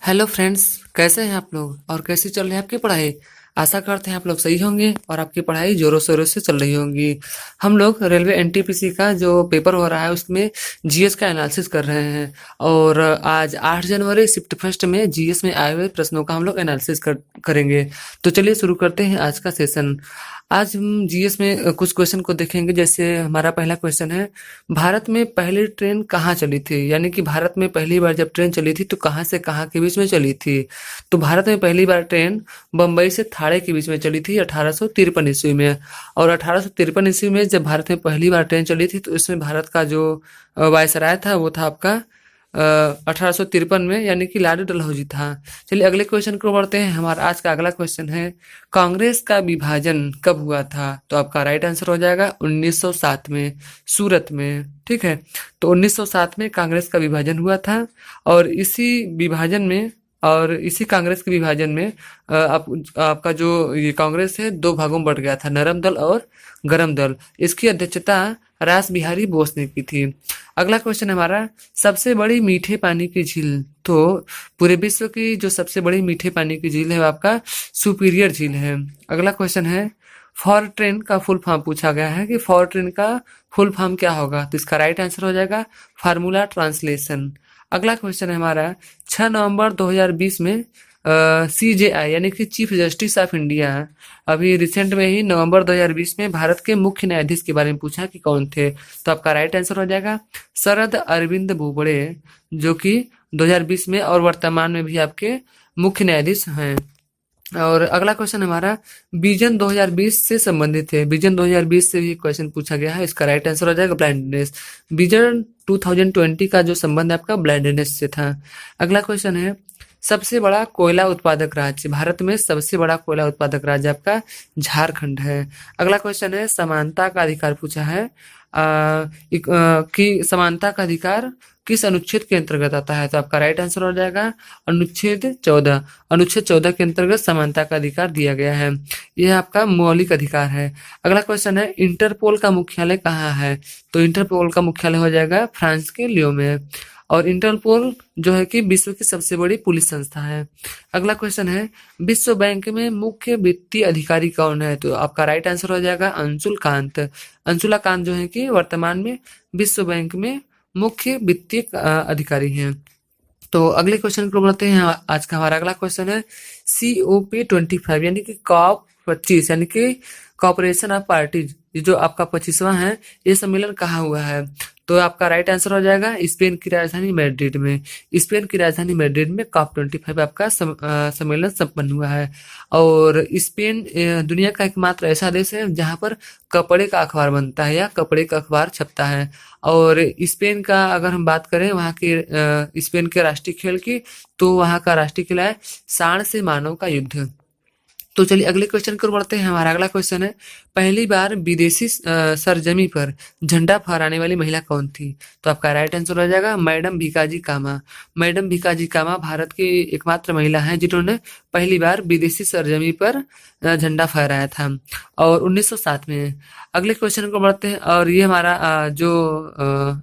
Hello friends. कैसे हैं आप लोग और कैसी चल रही है आपकी पढ़ाई। आशा करते हैं आप लोग सही होंगे और आपकी पढ़ाई जोरों शोरों से चल रही होंगी। हम लोग रेलवे एनटीपीसी का जो पेपर हो रहा है उसमें जीएस का एनालिसिस कर रहे हैं। और आज 8 जनवरी शिफ्ट फर्स्ट में जीएस में आए हुए प्रश्नों का हम लोग एनालिसिस करेंगे। तो चलिए शुरू करते हैं आज का सेशन। आज हम जीएस में कुछ क्वेश्चन को देखेंगे। जैसे हमारा पहला क्वेश्चन है, भारत में पहली ट्रेन कहाँ चली थी, यानी कि भारत में पहली बार जब ट्रेन चली थी तो कहाँ से कहाँ के बीच में चली थी। तो भारत में पहली बार ट्रेन बम्बई से थाड़े के बीच में चली थी 1853 ईस्वी में। और 1853 ईस्वी में जब भारत में पहली बार ट्रेन चली थी तो इसमें भारत का जो वायसराय था वो था आपका 1853 में, यानी कि लाडी डलहौजी था। चलिए अगले क्वेश्चन को बढ़ते हैं। हमारा आज का अगला क्वेश्चन है, कांग्रेस का विभाजन कब हुआ था। तो आपका राइट आंसर हो जाएगा 1907 में, सूरत में। ठीक है, तो 1907 में कांग्रेस का विभाजन हुआ था। और इसी कांग्रेस के विभाजन में आपका जो ये कांग्रेस है दो भागों में बढ़ गया था, नरम दल और गरम दल। इसकी अध्यक्षता रास बिहारी बोस ने की थी। अगला क्वेश्चन हमारा, सबसे बड़ी मीठे पानी की झील। तो पूरे विश्व की जो सबसे बड़ी मीठे पानी की झील है वो आपका सुपीरियर झील है। अगला क्वेश्चन है, फॉर ट्रेन का फुल फॉर्म पूछा गया है कि फॉर ट्रेन का फुल फॉर्म क्या होगा। तो इसका राइट आंसर हो जाएगा फार्मूला ट्रांसलेशन। अगला क्वेश्चन है हमारा, 6 नवंबर 2020 में सीजेआई यानी कि चीफ जस्टिस ऑफ इंडिया, अभी रिसेंट में ही नवंबर 2020 में भारत के मुख्य न्यायाधीश के बारे में पूछा कि कौन थे। तो आपका राइट आंसर हो जाएगा शरद अरविंद बोबड़े, जो कि 2020 में और वर्तमान में भी आपके मुख्य न्यायाधीश हैं। और अगला क्वेश्चन हमारा विजन 2020 से संबंधित है। विजन 2020 से भी क्वेश्चन पूछा गया है। इसका राइट आंसर हो जाएगा ब्लाइंडनेस। विजन 2020 का जो संबंध है आपका ब्लाइंडनेस से था। अगला क्वेश्चन है, सबसे बड़ा कोयला उत्पादक राज्य। भारत में सबसे बड़ा कोयला उत्पादक राज्य आपका झारखंड है। अगला क्वेश्चन है, समानता का अधिकार पूछा है कि समानता का अधिकार किस अनुच्छेद के अंतर्गत आता है। तो आपका राइट आंसर हो जाएगा अनुच्छेद 14। अनुच्छेद 14 के अंतर्गत समानता का अधिकार दिया गया है। यह आपका मौलिक अधिकार है। अगला क्वेश्चन है, इंटरपोल का मुख्यालय कहाँ है। तो इंटरपोल का मुख्यालय हो जाएगा फ्रांस के लियो में। और इंटरपोल जो है कि विश्व की सबसे बड़ी पुलिस संस्था है। अगला क्वेश्चन है, विश्व बैंक में मुख्य वित्तीय अधिकारी कौन है। तो आपका राइट आंसर हो जाएगा अंशुल कांत। अंशुला कांत जो है कि वर्तमान में विश्व बैंक में मुख्य वित्तीय अधिकारी हैं। तो अगले क्वेश्चन को बढ़ते हैं। आज का हमारा अगला क्वेश्चन है, COP25 यानी कि COP25 यानी कि कॉपरेशन ऑफ पार्टीज, जो आपका 25वां है, ये सम्मेलन कहाँ हुआ है। तो आपका राइट आंसर हो जाएगा स्पेन की राजधानी मैड्रिड में। स्पेन की राजधानी मैड्रिड में COP25 आपका सम्मेलन संपन्न हुआ है। और स्पेन दुनिया का एकमात्र ऐसा देश है जहाँ पर कपड़े का अखबार बनता है या कपड़े का अखबार छपता है। और स्पेन का अगर हम बात करें वहाँ के स्पेन के राष्ट्रीय खेल की, तो वहाँ का राष्ट्रीय खेल है सांड से मानव का युद्ध। तो चलिए अगले क्वेश्चन की ओर बढ़ते हैं। हमारा अगला क्वेश्चन है, पहली बार विदेशी सरजमी पर झंडा फहराने वाली महिला कौन थी। तो आपका राइट आंसर हो जाएगा मैडम भीकाजी कामा। मैडम भीकाजी कामा भारत की एकमात्र महिला हैं जिन्होंने पहली बार विदेशी सरजमी पर झंडा फहराया था, और 1907 में। अगले क्वेश्चन को बढ़ते हैं। और ये हमारा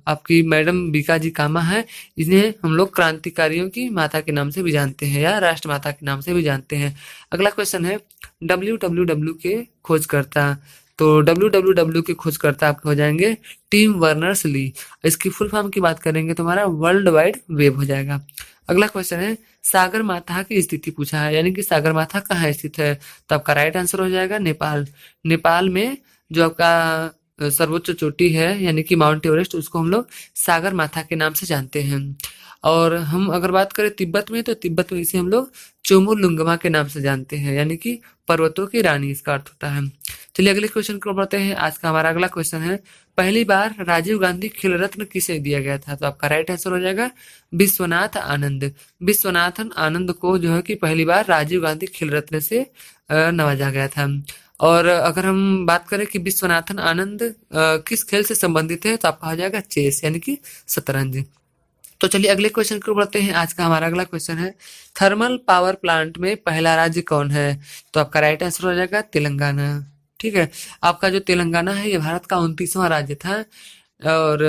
आपकी मैडम भीकाजी कामा है, इन्हें हम लोग क्रांतिकारियों की माता के नाम से भी जानते हैं या राष्ट्रमाता के नाम से भी जानते हैं। अगला क्वेश्चन है, WWW के खोजकर्ता। तो WWW के खोजकर्ता आपके हो जाएंगे टिम वर्नर्स ली। इसकी फुल फॉर्म की बात करेंगे तो हमारा वर्ल्ड वाइड वेब हो जाएगा। अगला क्वेश्चन है, सागर माथा की स्थिति पूछा है, यानी कि सागर माथा कहाँ स्थित है। तो आपका राइट आंसर हो जाएगा नेपाल। नेपाल में जो आपका सर्वोच्च चोटी है यानी कि माउंट एवरेस्ट, उसको हम लोग सागर माथा के नाम से जानते हैं। और हम अगर बात करें तिब्बत में, तो तिब्बत में इसे हम लोग चोमुलुंगमा के नाम से जानते हैं, यानी कि पर्वतों की रानी इसका अर्थ होता है। चलिए अगले क्वेश्चन को बढ़ते हैं। आज का हमारा अगला क्वेश्चन है, पहली बार राजीव गांधी खेल रत्न किसे दिया गया था। तो आपका राइट आंसर हो जाएगा विश्वनाथ आनंद। विश्वनाथन आनंद को जो है कि पहली बार राजीव गांधी खेल रत्न से नवाजा गया था। और अगर हम बात करें कि विश्वनाथन आनंद किस खेल से संबंधित है, तो आपका हो जाएगा चेस यानी कि शतरंज। तो चलिए अगले क्वेश्चन को बढ़ते हैं। आज का हमारा अगला क्वेश्चन है, थर्मल पावर प्लांट में पहला राज्य कौन है। तो आपका राइट आंसर हो जाएगा तेलंगाना। ठीक है, आपका जो तेलंगाना है ये भारत का 29वां राज्य था और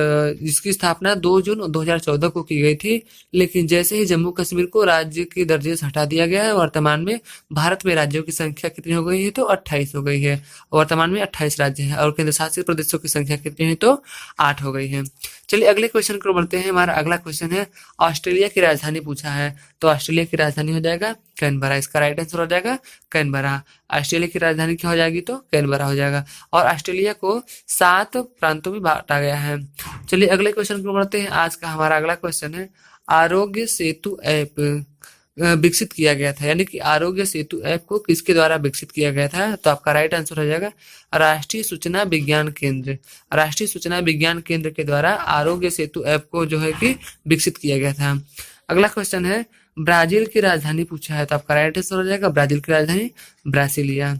जिसकी स्थापना 2 जून 2014 को की गई थी। लेकिन जैसे ही जम्मू कश्मीर को राज्य के दर्जे से हटा दिया गया है, वर्तमान में भारत में राज्यों की संख्या कितनी हो गई है, तो 28 हो गई है। वर्तमान में 28 राज्य हैं और केंद्र शासित प्रदेशों की संख्या कितनी है, तो 8 हो गई है। चलिए अगले क्वेश्चन को बढ़ते हैं। हमारा अगला क्वेश्चन है, ऑस्ट्रेलिया की राजधानी पूछा है, तो ऑस्ट्रेलिया की राजधानी हो जाएगा कैनबरा। इसका राइट आंसर हो जाएगा कैनबरा। ऑस्ट्रेलिया की राजधानी क्या हो जाएगी, तो कैनबरा हो जाएगा। और ऑस्ट्रेलिया को 7 प्रांतों में बांटा गया है। चलिए अगले क्वेश्चन को बढ़ते हैं। आज का हमारा अगला क्वेश्चन है, आरोग्य सेतु ऐप विकसित किया गया था, यानी कि आरोग्य सेतु ऐप को किसके द्वारा विकसित किया गया था, तो आपका राइट आंसर हो जाएगा राष्ट्रीय सूचना विज्ञान केंद्र। राष्ट्रीय सूचना विज्ञान केंद्र के द्वारा आरोग्य सेतु ऐप को जो है कि विकसित किया गया था। अगला क्वेश्चन है, ब्राजील की राजधानी पूछा है, तो आपका राइट आंसर हो जाएगा ब्राजील की राजधानी ब्रासिलिया।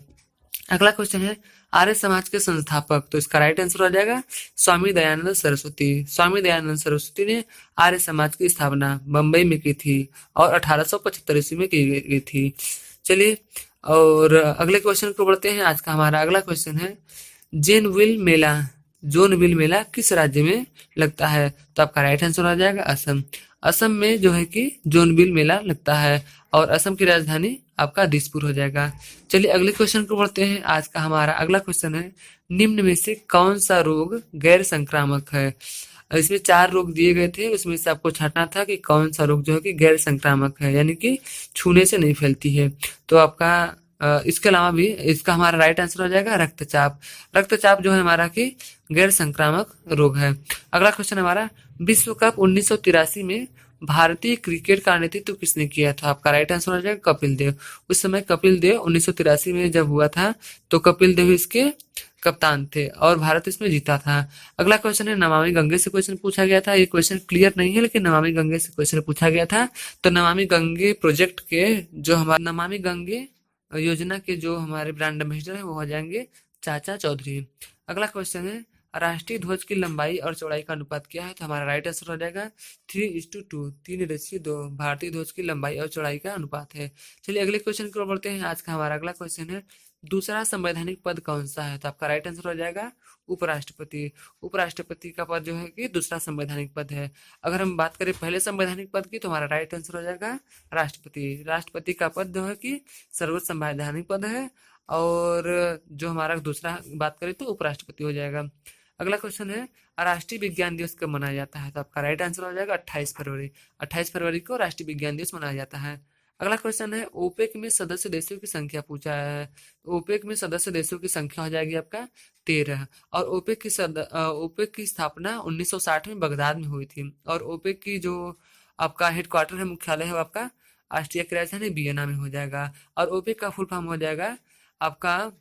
अगला क्वेश्चन है, आर्य समाज के संस्थापक, तो इसका राइट आंसर हो जाएगा स्वामी दयानंद सरस्वती। स्वामी दयानंद सरस्वती ने आर्य समाज की स्थापना बंबई में की थी और 1875 ईस्वी में की गई थी। चलिए और अगले क्वेश्चन को बढ़ते हैं। आज का हमारा अगला क्वेश्चन है, जेनविल मेला जोनविल मेला किस राज्य में लगता है, तो आपका राइट आंसर हो जाएगा असम। असम में जो है कि जोनबिल मेला लगता है और असम की राजधानी आपका दिसपुर हो जाएगा। चलिए अगले क्वेश्चन को बढ़ते हैं। आज का हमारा अगला क्वेश्चन है, निम्न में से कौन सा रोग गैर संक्रामक है। इसमें 4 रोग दिए गए थे, उसमें से आपको छांटना था कि कौन सा रोग जो है कि गैर संक्रामक है, यानी कि छूने से नहीं फैलती है। तो आपका इसके अलावा भी इसका हमारा राइट आंसर हो जाएगा रक्तचाप। रक्तचाप जो है हमारा कि गैर संक्रामक रोग है। अगला क्वेश्चन हमारा, विश्व कप 1983 में भारतीय क्रिकेट का नेतृत्व किसने किया था, आपका राइट आंसर हो जाएगा कपिल देव। उस समय कपिल देव 1983 में जब हुआ था तो कपिल देव इसके कप्तान थे और भारत इसमें जीता था। अगला क्वेश्चन है, नमामि गंगे से क्वेश्चन पूछा गया था। ये क्वेश्चन क्लियर नहीं है लेकिन नमामि गंगे से क्वेश्चन पूछा गया था। तो नमामि गंगे प्रोजेक्ट के जो हमारे नमामि गंगे योजना के जो हमारे ब्रांड एम्बेसडर है वो हो जाएंगे चाचा चौधरी। अगला क्वेश्चन है, राष्ट्रीय ध्वज की लंबाई और चौड़ाई का अनुपात क्या है, तो हमारा राइट आंसर हो जाएगा 3:2, 3:2 भारतीय ध्वज की लंबाई और चौड़ाई का अनुपात है। चलिए अगले क्वेश्चन की ओर बढ़ते हैं। आज का हमारा अगला क्वेश्चन है, दूसरा संवैधानिक पद कौन सा है, तो आपका राइट आंसर हो जाएगा उपराष्ट्रपति। उपराष्ट्रपति का पद जो है कि दूसरा संवैधानिक पद है। अगर हम बात करें पहले संवैधानिक पद की, तो हमारा राइट आंसर हो जाएगा राष्ट्रपति। राष्ट्रपति का पद जो है कि सर्वोच्च संवैधानिक पद है और जो हमारा दूसरा बात करें तो उपराष्ट्रपति हो जाएगा। अगला क्वेश्चन है, राष्ट्रीय विज्ञान दिवस कब मनाया जाता है, तो आपका राइट आंसर हो जाएगा 28 फरवरी। 28 फरवरी को राष्ट्रीय विज्ञान दिवस मनाया जाता है। अगला क्वेश्चन है, ओपेक में सदस्य देशों की संख्या पूछा है। ओपेक में सदस्य देशों की संख्या हो जाएगी आपका 13। और ओपेक की स्थापना 1960 में बगदाद में हुई थी और ओपेक की जो आपका हेडक्वार्टर है, मुख्यालय है, वो आपका ऑस्ट्रिया की राजधानी वियना में हो जाएगा। और ओपेक का फुल फॉर्म हो जाएगा आपका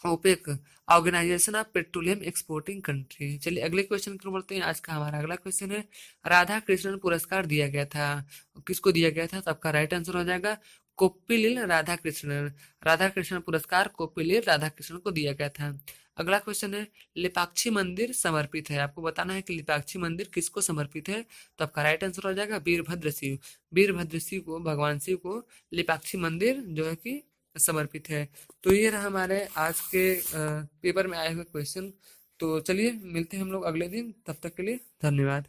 OPEC, organisation of petroleum exporting country. चलिए अगले क्वेश्चन की ओर बढ़ते हैं। आज का हमारा अगला क्वेश्चन है, राधा कृष्णन पुरस्कार दिया गया था, किसको दिया गया था, तो आपका राइट आंसर हो जाएगा कोप्पिलिल राधाकृष्णन। राधाकृष्णन पुरस्कार कोप्पिलिल राधाकृष्णन को दिया गया था। अगला क्वेश्चन है, लेपाक्षी मंदिर समर्पित है, आपको बताना है कि लेपाक्षी मंदिर किसको समर्पित है, तो आपका राइट आंसर हो जाएगा वीरभद्र शिव। वीरभद्र शिव को, भगवान शिव को लेपाक्षी मंदिर जो है कि समर्पित है। तो ये रहा हमारे आज के पेपर में आए हुए क्वेश्चन। तो चलिए मिलते हैं हम लोग अगले दिन, तब तक के लिए धन्यवाद।